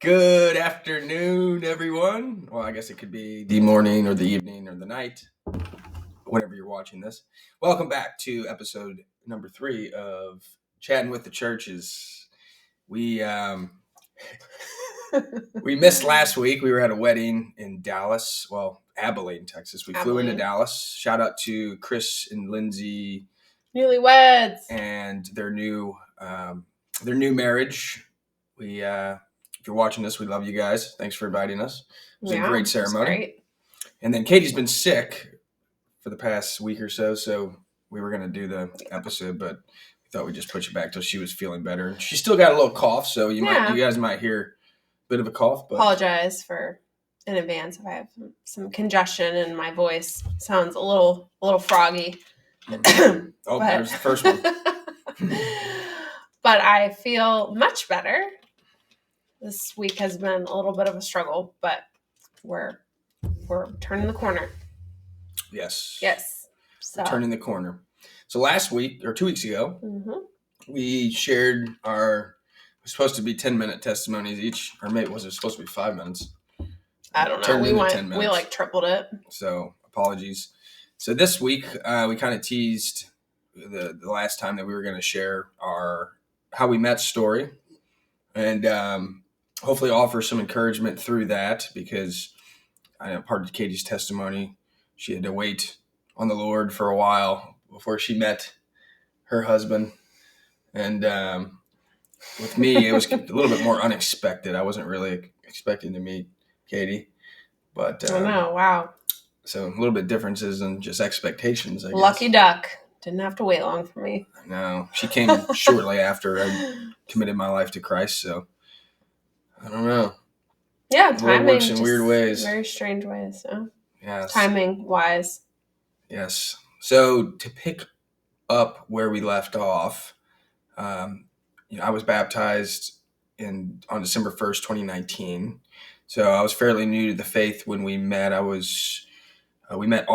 Good afternoon, everyone. Well, I guess it could be the morning or the evening or the night, whenever you're watching this. Welcome back to episode number 3 of Chatting with the Churches. We we missed last week. We were at a wedding in Dallas, Abilene, Texas. We flew into Dallas. Shout out to Chris and Lindsay, newlyweds, and their new marriage. If you're watching this, we love you guys. Thanks for inviting us. It was a great ceremony. Great. And then Katie's been sick for the past week or so we were going to do the episode, but we thought we'd just push it back till she was feeling better. She still got a little cough, so you guys might hear a bit of a cough. But apologize in advance if I have some congestion and my voice sounds a little froggy. There's the first one. But I feel much better. This week has been a little bit of a struggle, but we're turning the corner. Yes. So. Turning the corner. So last week or 2 weeks ago, we shared our supposed to be 10-minute testimonies each, or maybe was it supposed to be 5 minutes? I don't know. We tripled it. So apologies. So this week we kind of teased the last time that we were going to share our how we met story, and hopefully offer some encouragement through that, because I know part of Katie's testimony, she had to wait on the Lord for a while before she met her husband. And with me, it was a little bit more unexpected. I wasn't really expecting to meet Katie. But I know, wow. So a little bit differences in just expectations, I guess. Lucky duck. Didn't have to wait long for me. I know. She came shortly after I committed my life to Christ, so I don't know. Yeah, timing works in weird ways. Very strange ways. So. Yes. Timing wise. Yes. So to pick up where we left off, I was baptized on December 1st, 2019. So I was fairly new to the faith when we met. We met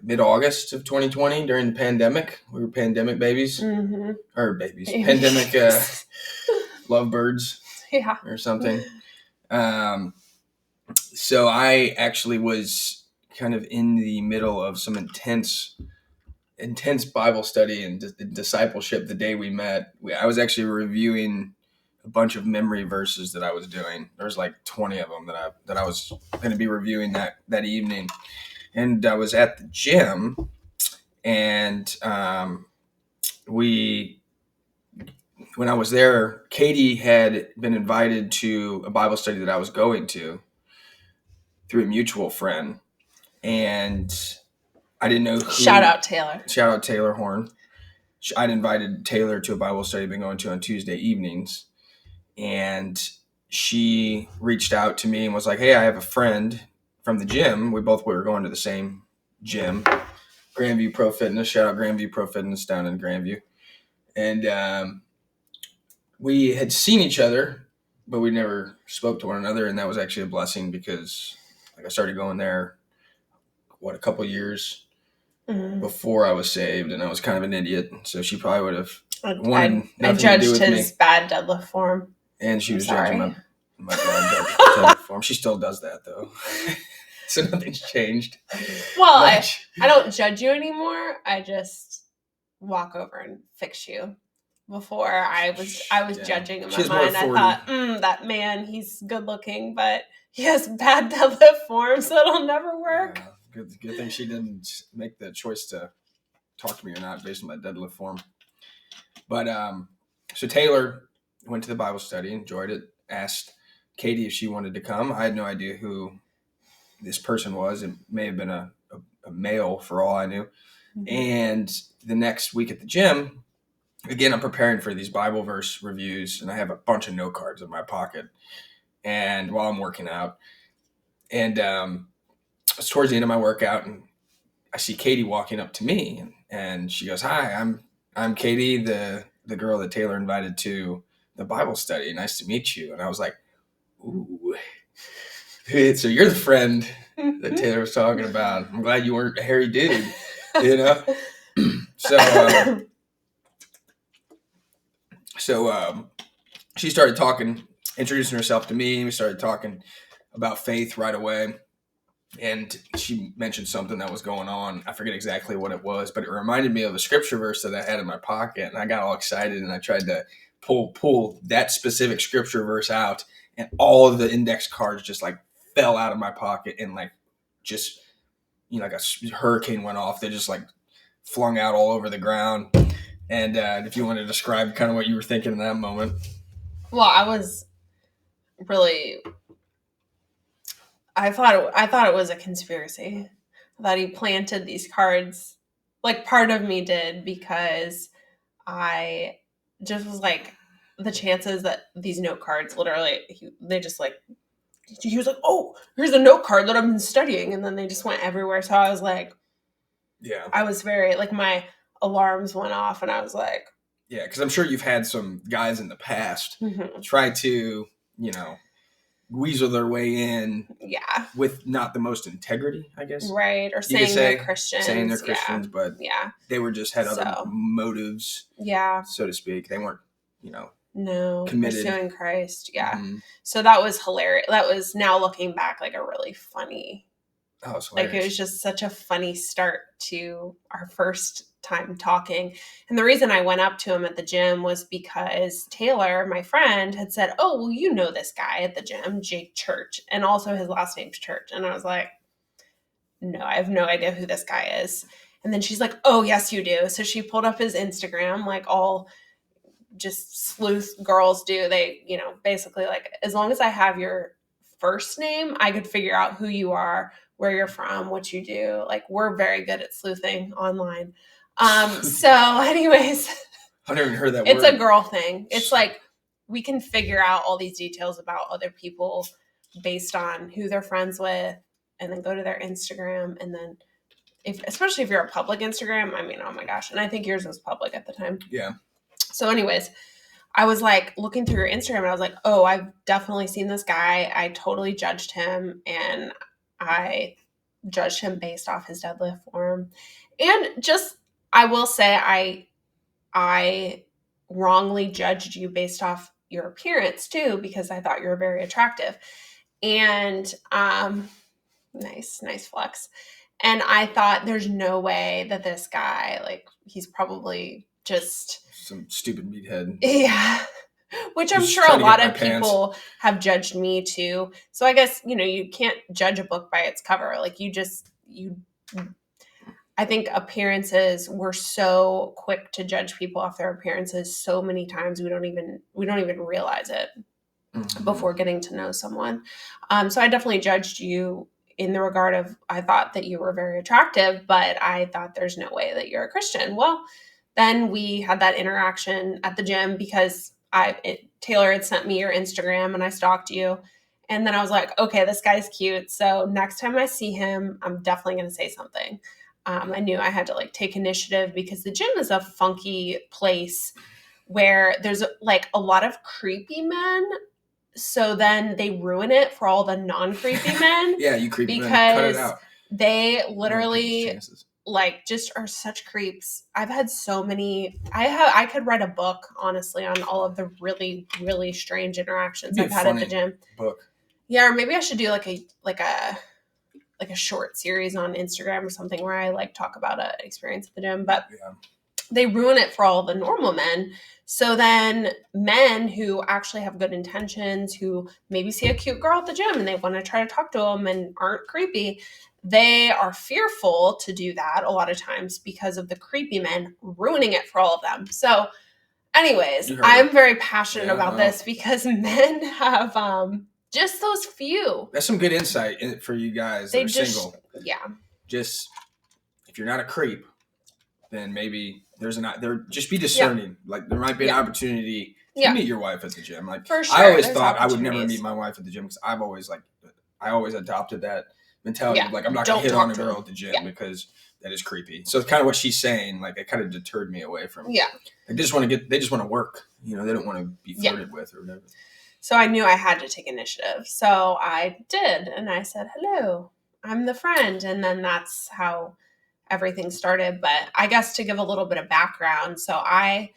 mid-August of 2020 during the pandemic. We were pandemic babies. Mm-hmm. Or babies. Pandemic lovebirds. Yeah. Or something. So I actually was kind of in the middle of some intense Bible study and discipleship the day we met. I was actually reviewing a bunch of memory verses that I was doing. There's like 20 of them that I was going to be reviewing that evening. And I was at the gym, and when I was there, Katie had been invited to a Bible study that I was going to through a mutual friend. And I didn't know who. Shout out Taylor Horn. I'd invited Taylor to a Bible study I've been going to on Tuesday evenings. And she reached out to me and was like, hey, I have a friend from the gym. We were going to the same gym, Grandview Pro Fitness. Shout out Grandview Pro Fitness down in Grandview. And we had seen each other, but we never spoke to one another. And that was actually a blessing, because I started going there, a couple of years before I was saved, and I was kind of an idiot. So she probably would have wanted nothing to do with me. I judged his bad deadlift form. And she was judging my bad deadlift form. She still does that, though. So nothing's changed. Well, I don't judge you anymore. I just walk over and fix you. Before I was judging in my mind. I thought, that man, he's good looking, but he has bad deadlift form, so it'll never work. Yeah, good thing she didn't make the choice to talk to me or not based on my deadlift form. But so Taylor went to the Bible study, enjoyed it, asked Katie if she wanted to come. I had no idea who this person was. It may have been a male for all I knew. Mm-hmm. And the next week at the gym, again, I'm preparing for these Bible verse reviews, and I have a bunch of note cards in my pocket, and while I'm working out, and it's towards the end of my workout, and I see Katie walking up to me, and she goes, "Hi, I'm Katie, the girl that Taylor invited to the Bible study. Nice to meet you." And I was like, "Ooh, so you're the friend that Taylor was talking about. I'm glad you weren't a hairy dude, you know." So she started talking, introducing herself to me. We started talking about faith right away. And she mentioned something that was going on. I forget exactly what it was, but it reminded me of a scripture verse that I had in my pocket. And I got all excited and I tried to pull that specific scripture verse out. And all of the index cards just like fell out of my pocket and like just, like a hurricane went off. They just like flung out all over the ground. And if you want to describe kind of what you were thinking in that moment. Well, I was really, I thought it was a conspiracy. I thought he planted these cards. Like, part of me did, because I just was like, the chances that these note cards literally, they just like, he was like, oh, here's a note card that I've been studying. And then they just went everywhere. So I was like, yeah, I was very, like, my alarms went off and I was like, yeah, because I'm sure you've had some guys in the past try to, weasel their way in, with not the most integrity, I guess, right? Or saying they're Christians, but they were just had other motives, so to speak. They weren't, committed, pursuing Christ, So that was hilarious. That was, now looking back, like a really funny. Oh, it's hilarious. Like, it was just such a funny start to our first time talking. And the reason I went up to him at the gym was because Taylor, my friend, had said, oh, well, you know this guy at the gym, Jake Church, and also his last name's Church. And I was like, no, I have no idea who this guy is. And then she's like, oh, yes, you do. So she pulled up his Instagram, like all just sleuth girls do. They, basically, like, as long as I have your first name, I could figure out who you are, where you're from, what you do. Like, we're very good at sleuthing online. So anyways, I've never heard that it's word. A girl thing. It's like, we can figure out all these details about other people based on who they're friends with, and then go to their Instagram. And then especially if you're a public Instagram, I mean, oh my gosh. And I think yours was public at the time. Yeah. So anyways, I was like looking through your Instagram and I was like, oh, I've definitely seen this guy. I totally judged him, and I judged him based off his deadlift form. And just, I will say, I wrongly judged you based off your appearance too, because I thought you were very attractive. And nice flex. And I thought, there's no way that this guy, like, he's probably just some stupid meathead. Yeah. Which I'm sure a lot of people have judged me too. So I guess, you can't judge a book by its cover. Like, I think appearances, we're so quick to judge people off their appearances so many times we don't even realize it before getting to know someone. So I definitely judged you in the regard of, I thought that you were very attractive, but I thought there's no way that you're a Christian. Well, then we had that interaction at the gym because Taylor had sent me your Instagram and I stalked you. And then I was like, okay, this guy's cute. So next time I see him, I'm definitely going to say something. I knew I had to like take initiative, because the gym is a funky place where there's like a lot of creepy men. So then they ruin it for all the non-creepy men. Yeah, you creepy men. Cut it out. They literally like just are such creeps. I've had so many. I could write a book, honestly, on all of the really, really strange interactions I've had at the gym. Book. Yeah, or maybe I should do like a short series on Instagram or something where I like talk about an experience at the gym. But they ruin it for all the normal men. So then men who actually have good intentions, who maybe see a cute girl at the gym and they want to try to talk to them and aren't creepy, they are fearful to do that a lot of times because of the creepy men ruining it for all of them. So anyways, I'm very passionate about this because men have just those few. That's some good insight for you guys that are single. Yeah. Just, if you're not a creep, then maybe just be discerning. Yeah. Like, there might be an opportunity to meet your wife at the gym. Like, for sure, I always thought I would never meet my wife at the gym, because I always adopted that mentality. Like, I'm not going to hit on a girl at the gym because that is creepy. So it's kind of what she's saying. Like, it kind of deterred me away from. Yeah. They just want to work. They don't want to be flirted with or whatever. So I knew I had to take initiative. So I did, and I said, "Hello, I'm the friend," and then that's how everything started. But I guess to give a little bit of background, so I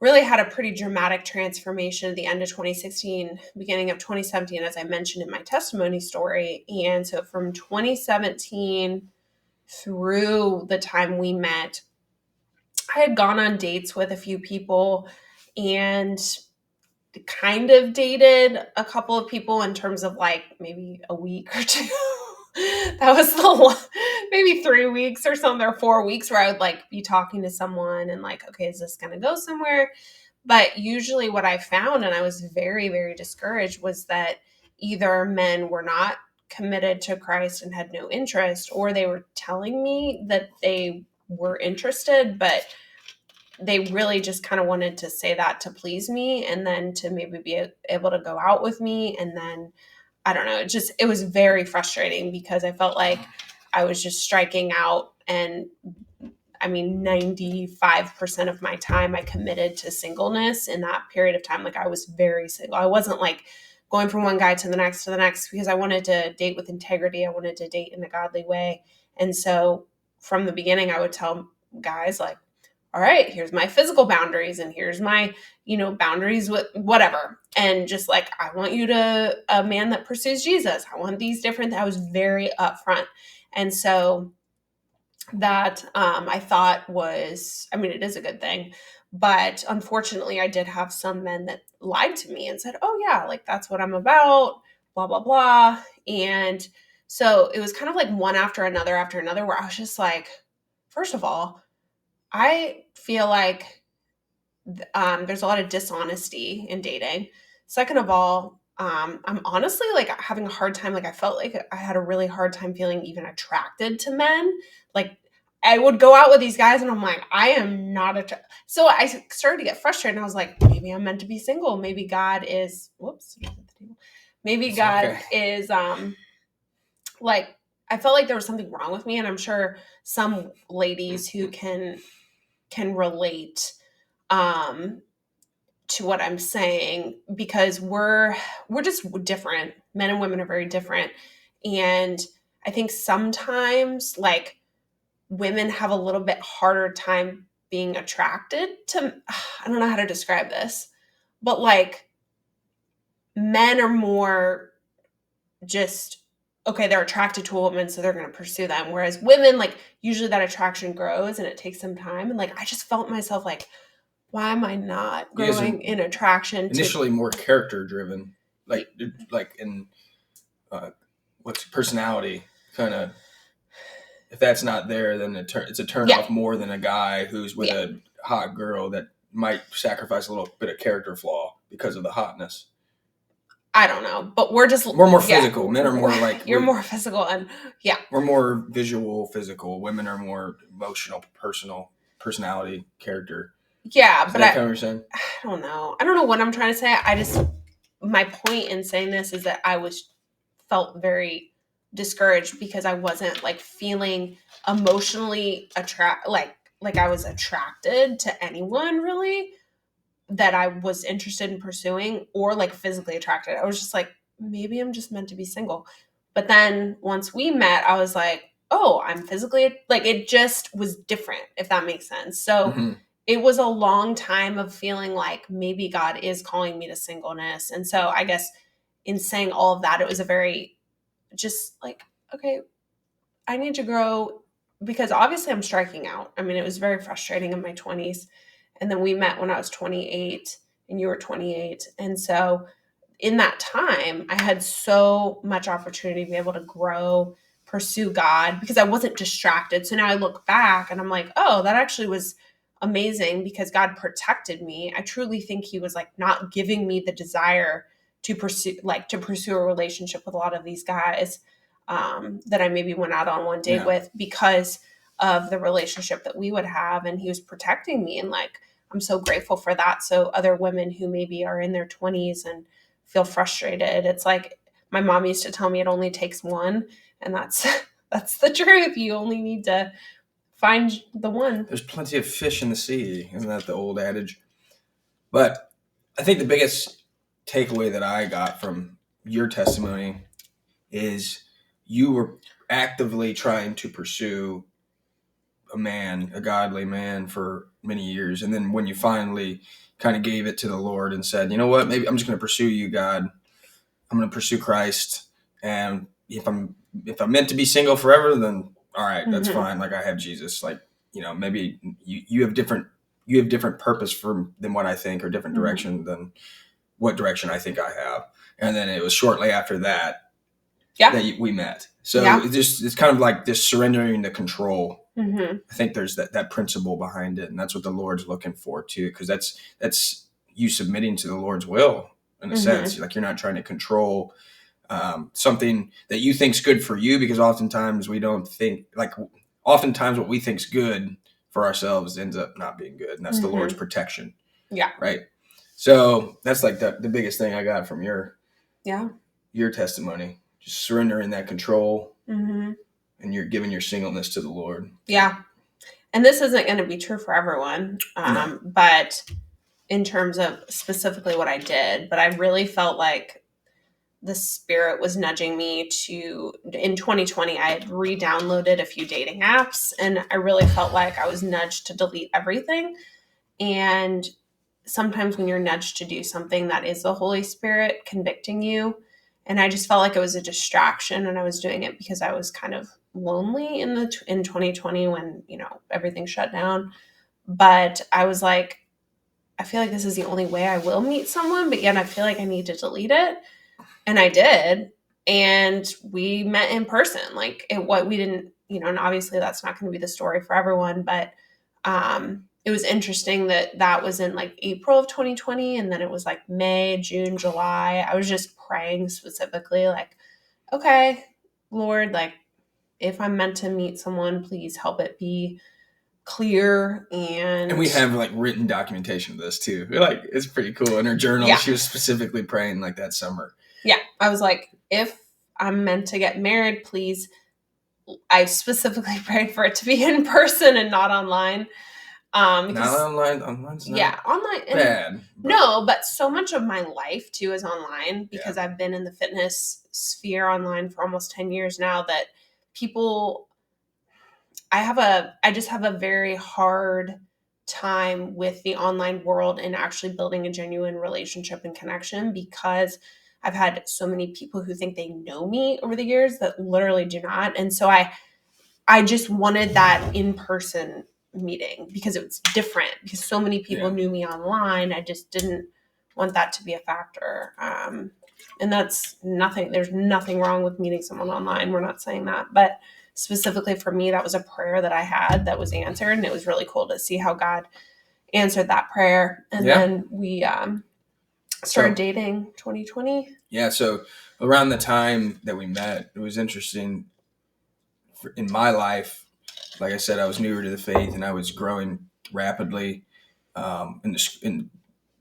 really had a pretty dramatic transformation at the end of 2016, beginning of 2017, as I mentioned in my testimony story. And so from 2017 through the time we met, I had gone on dates with a few people and kind of dated a couple of people in terms of like maybe a week or two. That was maybe 3 weeks or something, or 4 weeks, where I would like be talking to someone and like, okay, is this going to go somewhere? But usually what I found, and I was very, very discouraged, was that either men were not committed to Christ and had no interest, or they were telling me that they were interested, but they really just kind of wanted to say that to please me and then to maybe be able to go out with me. And then, I don't know, it was very frustrating because I felt like I was just striking out. And I mean, 95% of my time I committed to singleness in that period of time. Like I was very single. I wasn't like going from one guy to the next because I wanted to date with integrity. I wanted to date in a godly way. And so from the beginning, I would tell guys like, all right, here's my physical boundaries and here's my, boundaries with whatever. And just like, I want you to, a man that pursues Jesus. I want these different, I was very upfront. And so that I thought was, I mean, it is a good thing. But unfortunately, I did have some men that lied to me and said, oh, yeah, like that's what I'm about, blah, blah, blah. And so it was kind of like one after another, where I was just like, first of all, I feel like there's a lot of dishonesty in dating. Second of all, I'm honestly like having a hard time. Like I felt like I had a really hard time feeling even attracted to men. Like I would go out with these guys and I'm like, I am not attracted. So I started to get frustrated and I was like, maybe I'm meant to be single. Maybe God is, maybe God is like, I felt like there was something wrong with me. And I'm sure some ladies who can relate to what I'm saying, because we're just different. Men and women are very different. And I think sometimes like women have a little bit harder time being attracted to, I don't know how to describe this, but like men are more just, okay, they're attracted to a woman, so they're going to pursue them. Whereas women, like usually that attraction grows and it takes some time. And like, I just felt myself like, why am I not growing in attraction? Initially more character driven, like in what's personality kind of. If that's not there, then it's a turn off more than a guy who's with a hot girl that might sacrifice a little bit of character flaw because of the hotness. I don't know, but we're more physical. Men are more like you're more physical, and we're more visual, physical. Women are more emotional, personal, personality, character. Yeah, but I don't know. I don't know what I'm trying to say. My point in saying this is that I felt very discouraged because I wasn't like feeling emotionally like I was attracted to anyone really that I was interested in pursuing, or like physically attracted. I was just like, maybe I'm just meant to be single. But then once we met, I was like, oh, I'm physically, like it just was different, if that makes sense. So it was a long time of feeling like maybe God is calling me to singleness. And so I guess in saying all of that, it was a very just like, okay, I need to grow, because obviously I'm striking out. I mean, it was very frustrating in my 20s. And then we met when I was 28 and you were 28. And so in that time, I had so much opportunity to be able to grow, pursue God, because I wasn't distracted. So now I look back and I'm like, oh, that actually was amazing because God protected me. I truly think he was like not giving me the desire to pursue a relationship with a lot of these guys that I maybe went out on one date with, because of the relationship that we would have. And he was protecting me. And like, I'm so grateful for that. So other women who maybe are in their 20s and feel frustrated, it's like my mom used to tell me it only takes one. And that's the truth. You only need to find the one. There's plenty of fish in the sea. Isn't that the old adage? But I think the biggest takeaway that I got from your testimony is you were actively trying to pursue a godly man for many years. And then when you finally kind of gave it to the Lord and said, you know what, maybe I'm just going to pursue you, God. I'm going to pursue Christ. And if I'm meant to be single forever, then all right, that's fine. Like I have Jesus. Like, maybe you have different purpose than what I think, or different direction than what direction I think I have. And then it was shortly after that that we met. So it's kind of like this surrendering the control. I think there's that principle behind it, and that's what the Lord's looking for too, because that's you submitting to the Lord's will in a sense. Like you're not trying to control something that you think's good for you, because oftentimes we don't think oftentimes what we think's good for ourselves ends up not being good, and that's the Lord's protection. Yeah. Right. So that's like the biggest thing I got from your testimony. Just surrendering that control, and you're giving your singleness to the Lord. Yeah. And this isn't going to be true for everyone, but in terms of specifically what I did, but I really felt like the Spirit was nudging me to, in 2020, I had re-downloaded a few dating apps, and I really felt like I was nudged to delete everything. And sometimes when you're nudged to do something, that is the Holy Spirit convicting you. And I just felt like it was a distraction, and I was doing it because I was kind of lonely in 2020 when, everything shut down. But I was like, I feel like this is the only way I will meet someone, but yet I feel like I need to delete it. And I did. And we met in person. Like we didn't, and obviously that's not going to be the story for everyone, but it was interesting that was in like April of 2020. And then it was like May, June, July. I was just praying specifically like, okay, Lord, like if I'm meant to meet someone, please help it be clear. And we have like written documentation of this too. Like it's pretty cool. In her journal, she was specifically praying like that summer. Yeah. I was like, if I'm meant to get married, please. I specifically prayed for it to be in person and not online. Not online. Online's not online. Bad. But so much of my life too is online, because I've been in the fitness sphere online for almost 10 years now, that people, I just have a very hard time with the online world and actually building a genuine relationship and connection, because I've had so many people who think they know me over the years that literally do not. And so I just wanted that in-person meeting because it was different, because so many people knew me online. I just didn't want that to be a factor. And that's nothing. There's nothing wrong with meeting someone online. We're not saying that. But specifically for me, that was a prayer that I had that was answered. And it was really cool to see how God answered that prayer. And then we started dating 2020. Yeah. So around the time that we met, it was interesting in my life. Like I said, I was newer to the faith, and I was growing rapidly in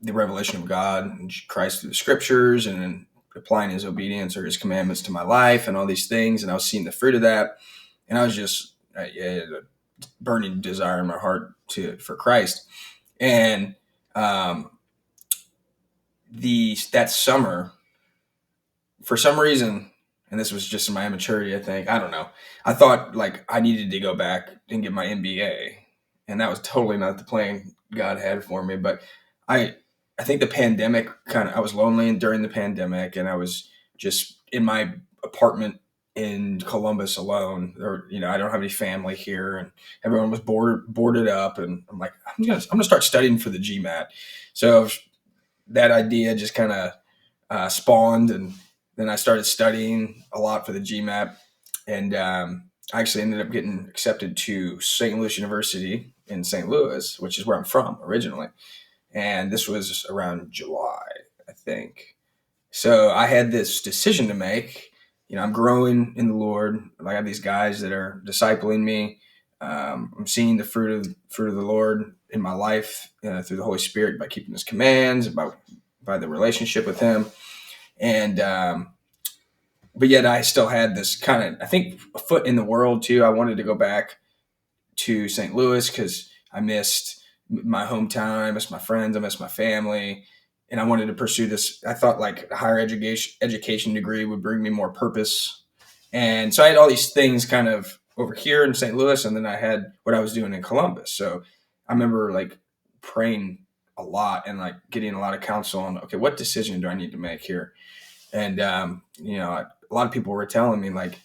the revelation of God and Christ through the scriptures, and then applying his obedience or his commandments to my life and all these things. And I was seeing the fruit of that. And I was just a burning desire in my heart for Christ. And that summer, for some reason, and this was just my immaturity, I think, I don't know, I thought like I needed to go back and get my MBA. And that was totally not the plan God had for me. But I think the pandemic I was lonely during the pandemic, and I was just in my apartment in Columbus alone. Or, I don't have any family here, and everyone was boarded up. And I'm like, I'm gonna start studying for the GMAT. So that idea just kind of spawned, and then I started studying a lot for the GMAT, and I actually ended up getting accepted to St. Louis University in St. Louis, which is where I'm from originally. And this was around July, I think. So I had this decision to make. I'm growing in the Lord. I have these guys that are discipling me. I'm seeing the fruit of the Lord in my life through the Holy Spirit by keeping his commands, by the relationship with him. And but yet I still had this kind of, I think, a foot in the world too. I wanted to go back to St. Louis because I missed my hometown. I missed my friends. I missed my family. And I wanted to pursue this. I thought like a higher education degree would bring me more purpose. And so I had all these things kind of over here in St. Louis, and then I had what I was doing in Columbus. So I remember like praying a lot and like getting a lot of counsel on, okay, what decision do I need to make here? And, you know, a lot of people were telling me like,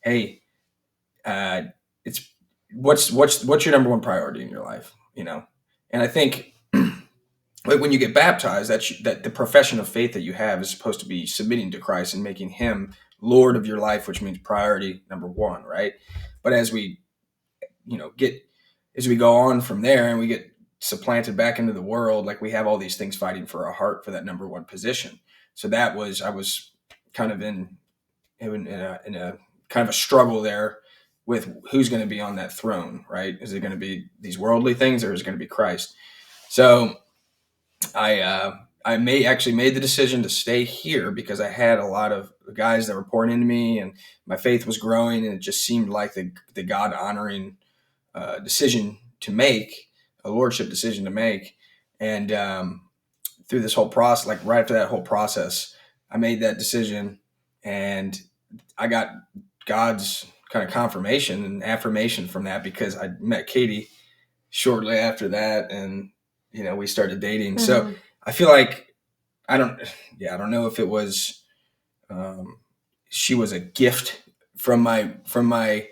hey, it's what's your number one priority in your life, you know? And I think like when you get baptized, that the profession of faith that you have is supposed to be submitting to Christ and making him Lord of your life, which means priority number one, right? But as we, you know, as we go on from there and we get supplanted back into the world, like we have all these things fighting for our heart for that number one position. So I was kind of in a kind of a struggle there with who's going to be on that throne, right? Is it going to be these worldly things or is it going to be Christ? So I actually made the decision to stay here because I had a lot of guys that were pouring into me and my faith was growing, and it just seemed like the God honoring decision to make, a lordship decision to make. And through this whole process, like right after that whole process, I made that decision, and I got God's kind of confirmation and affirmation from that because I met Katie shortly after that, and you know, we started dating. Mm-hmm. So I feel like I don't know if it was she was a gift from my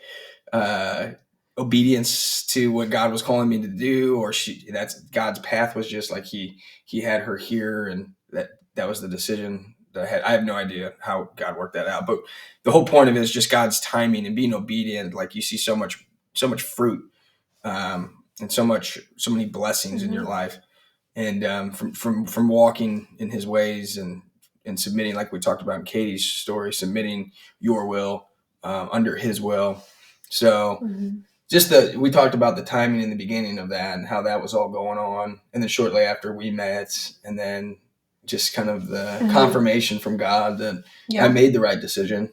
obedience to what God was calling me to do, or that's God's path was just like he had her here, and that was the decision that I had. I have no idea how God worked that out, but the whole point of it is just God's timing and being obedient. Like you see so much fruit, and so many blessings in your life, and from walking in His ways and submitting, like we talked about in Katie's story, submitting your will under His will. So we talked about the timing in the beginning of that and how that was all going on, and then shortly after we met, and then just kind of the confirmation from God that I made the right decision.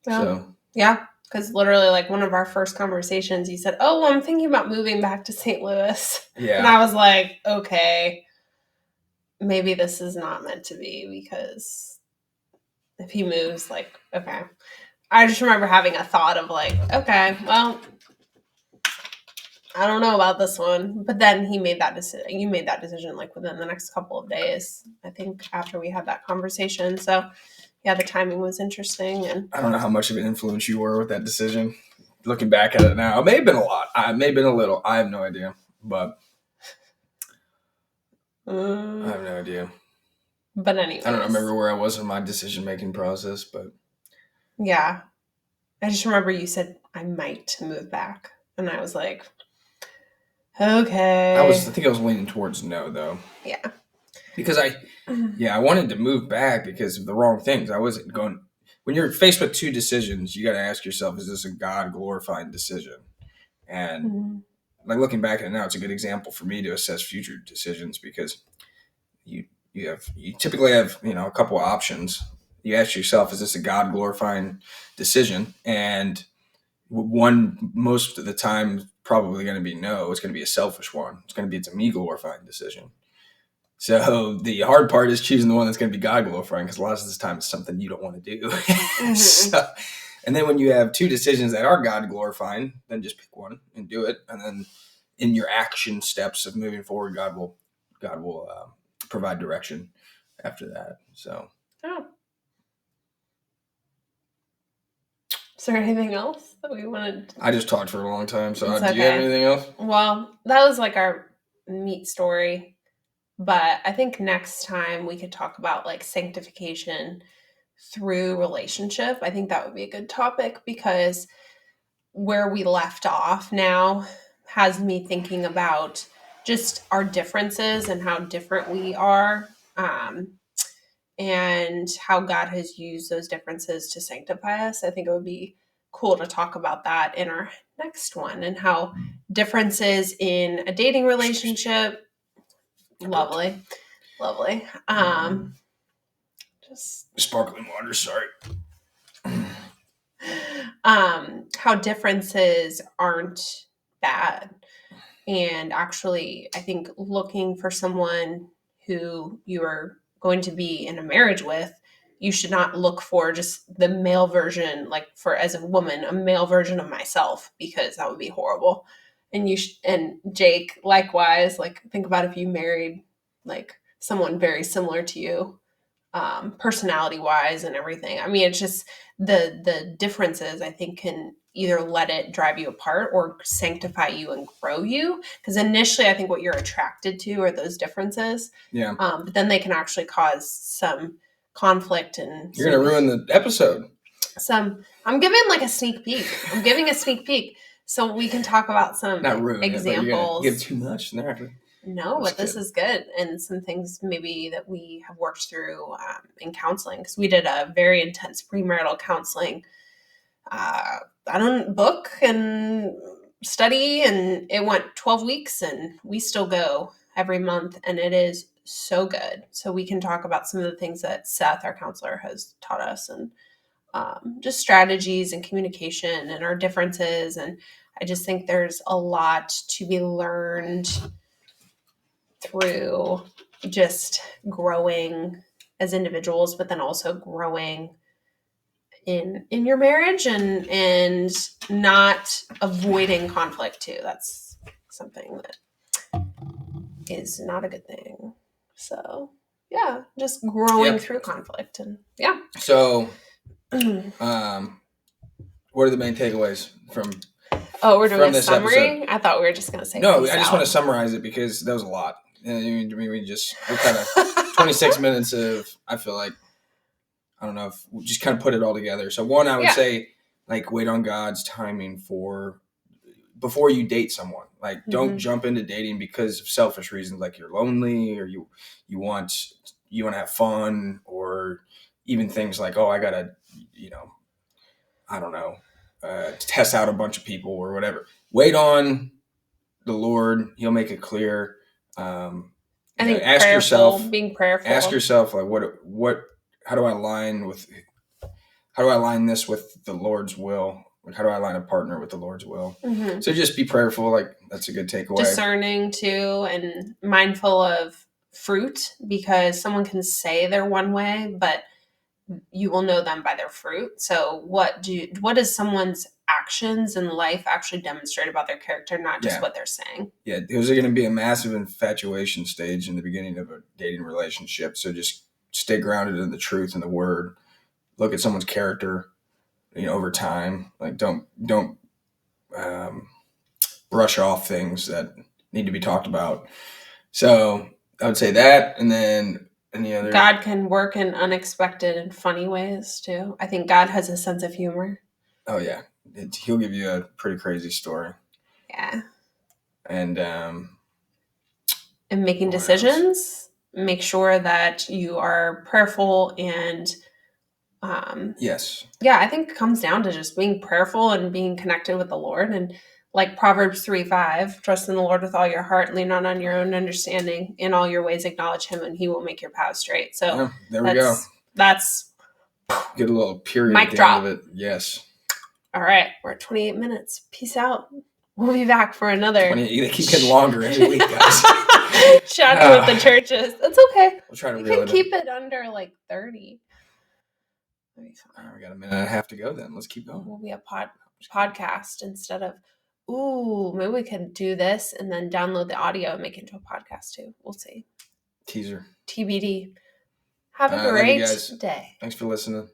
Yeah. So yeah. Because literally, like, one of our first conversations, you said, oh, well, I'm thinking about moving back to St. Louis. Yeah. And I was like, okay, maybe this is not meant to be, because if he moves, like, okay. I just remember having a thought of, like, okay, well, I don't know about this one. But then he made that decision. You made that decision, like, within the next couple of days, I think, after we had that conversation. So yeah, the timing was interesting. And I don't know how much of an influence you were with that decision. Looking back at it now, it may have been a lot. It may have been a little. I have no idea. But I have no idea. But anyway, I don't remember where I was in my decision-making process, but yeah. I just remember you said, I might move back. And I was like, okay. I think I was leaning towards no, though. Yeah. Because I wanted to move back because of the wrong things. I wasn't going. When you're faced with two decisions, you got to ask yourself, is this a God glorifying decision? And like looking back at it now, it's a good example for me to assess future decisions, because you typically have, you know, a couple of options. You ask yourself, is this a God glorifying decision? And one, most of the time, probably going to be no. It's going to be a selfish one. It's a me glorifying decision. So the hard part is choosing the one that's going to be God glorifying, because a lot of the time it's something you don't want to do. So, and then when you have two decisions that are God glorifying, then just pick one and do it. And then in your action steps of moving forward, God will provide direction after that. So. Oh. Is there anything else that we wanted? I just talked for a long time. So do you have anything else? Well, that was like our meat story. But I think next time we could talk about like sanctification through relationship. I think that would be a good topic, because where we left off now has me thinking about just our differences and how different we are, and how God has used those differences to sanctify us. I think it would be cool to talk about that in our next one, and how differences in a dating relationship. Lovely. Just sparkling water, sorry. How differences aren't bad. And actually, I think looking for someone who you are going to be in a marriage with you should not look for just the male version, like for as a woman, a male version of myself, because that would be horrible. And and Jake, likewise, like think about if you married like someone very similar to you, personality wise and everything. I mean, it's just the differences, I think, can either let it drive you apart or sanctify you and grow you. Because initially, I think what you're attracted to are those differences. Yeah. But then they can actually cause some conflict and you're gonna ruin the episode. I'm giving like a sneak peek. I'm giving a sneak peek so we can talk about some not ruin examples. It, give too much there. No, but this is good. And some things maybe that we have worked through in counseling, because we did a very intense premarital counseling book and study, and it went 12 weeks, and we still go every month, and it is so good. So we can talk about some of the things that Seth, our counselor, has taught us, and just strategies and communication and our differences. And I just think there's a lot to be learned through just growing as individuals, but then also growing in your marriage and not avoiding conflict too. That's something that is not a good thing. So yeah, just growing through conflict. And yeah. So what are the main takeaways from we're doing a summary? Episode? I thought we were just going to say no, I just want to summarize it because that was a lot. I mean, we kind of 26 minutes of, I feel like, I don't know if we just kind of put it all together. So one, I would say, like, wait on God's timing before you date someone. Like, don't jump into dating because of selfish reasons, like you're lonely or you want to have fun, or even things like, oh, I gotta, I don't know, test out a bunch of people or whatever. Wait on the Lord; He'll make it clear. I think being prayerful. Ask yourself, like, how do I align this with the Lord's will? Like, how do I align a partner with the Lord's will? Mm-hmm. So just be prayerful. Like, that's a good takeaway. Discerning too, and mindful of fruit, because someone can say they're one way, but you will know them by their fruit. So what does someone's actions in life actually demonstrate about their character, not just what they're saying? Yeah, there's going to be a massive infatuation stage in the beginning of a dating relationship. So just stay grounded in the truth and the word. Look at someone's character, over time. Like, don't brush off things that need to be talked about. So I would say that, and then any other. God can work in unexpected and funny ways too. I think God has a sense of humor. Oh yeah, He'll give you a pretty crazy story. Yeah. And making decisions, make sure that you are prayerful and. Yes. Yeah, I think it comes down to just being prayerful and being connected with the Lord. And like Proverbs 3:5, trust in the Lord with all your heart, lean not on your own understanding. In all your ways acknowledge Him, and He will make your path straight. So there we go. That's get a little period mic drop. Of it. Yes. All right, we're at 28 minutes. Peace out. We'll be back for another. They keep getting longer every week, guys. Chatting with the churches. That's okay. We'll try to reel it. Keep it under like 30. We got a minute and a half to go then. Let's keep going. We'll be a podcast instead of, maybe we could do this and then download the audio and make it into a podcast too. We'll see. Teaser. TBD. Have a great day. Thanks for listening.